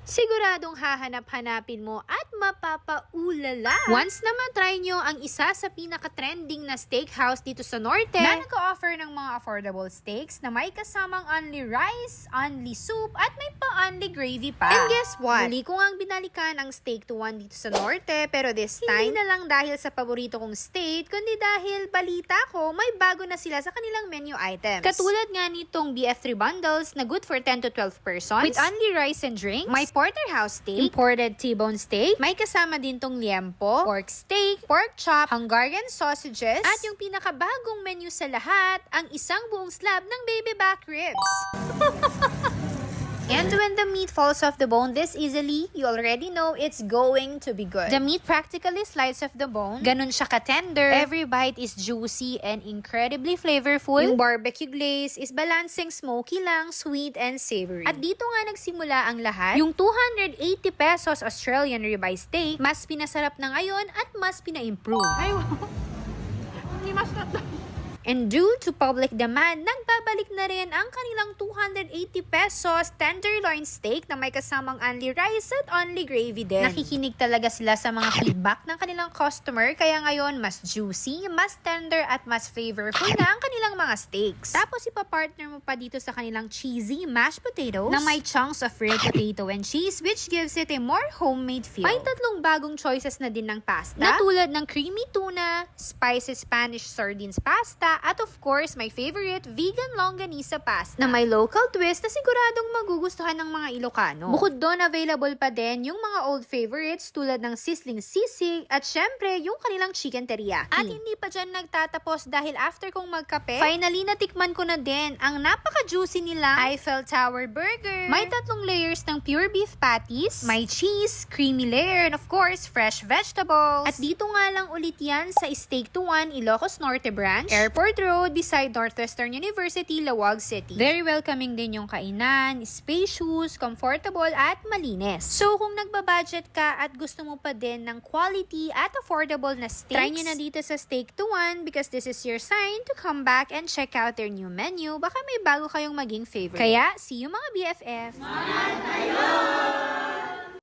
Siguradong hahanap-hanapin mo at mapapaulala. Once naman try nyo ang isa sa pinaka-trending na steakhouse dito sa Norte na nag-offer ng mga affordable steaks na may kasamang only rice, only soup, at may pa-only gravy pa. And guess what? Muli ko ngang binalikan ang Steak to One dito sa Norte, pero this time, hindi na lang dahil sa paborito kong steak, kundi dahil balita ko, may bago na sila sa kanilang menu items. Katulad nga nitong BF3 bundles na good for 10 to 12 persons with only rice and drinks, may porterhouse steak, imported T-bone steak, may kasama din tong liempo, pork steak, pork chop, Hungarian sausages, at yung pinakabagong menu sa lahat, ang isang buong slab ng baby back ribs. And when the meat falls off the bone this easily, you already know it's going to be good. The meat practically slides off the bone. Ganun siya ka-tender. Every bite is juicy and incredibly flavorful. Yung barbecue glaze is balancing smoky lang, sweet and savory. At dito nga nagsimula ang lahat. Yung 280 pesos Australian ribeye steak, mas pinasarap na ngayon at mas pina-improve. Ay, wow. Hindi mas na. And due to public demand, nagbabalik na rin ang kanilang 280 pesos tenderloin steak na may kasamang only rice at only gravy din. Nakikinig talaga sila sa mga feedback ng kanilang customer, kaya ngayon mas juicy, mas tender at mas flavorful na ang kanilang mga steaks. Tapos ipapartner mo pa dito sa kanilang cheesy mashed potatoes na may chunks of real potato and cheese, which gives it a more homemade feel. May tatlong bagong choices na din ng pasta na tulad ng creamy tuna, spicy Spanish sardines pasta, at of course, my favorite, vegan longganisa pasta na may local twist na siguradong magugustuhan ng mga Ilocano. Bukod doon, available pa din yung mga old favorites tulad ng sizzling sisig at syempre, yung kanilang chicken teriyaki. At hindi pa dyan nagtatapos dahil after kong magkape, finally natikman ko na din ang napaka-juicy nila Eiffel Tower Burger. May 3 layers ng pure beef patties, may cheese, creamy layer, and of course, fresh vegetables. At dito nga lang ulit yan sa Steak to One, Ilocos Norte Branch, Airport Road beside Northwestern University, Laoag City. Very welcoming din yung kainan, spacious, comfortable, at malinis. So kung nagbabudget ka at gusto mo pa din ng quality at affordable na steaks, try nyo na dito sa Steak to One because this is your sign to come back and check out their new menu. Baka may bago kayong maging favorite. Kaya, see you mga BFF! Mahal tayo!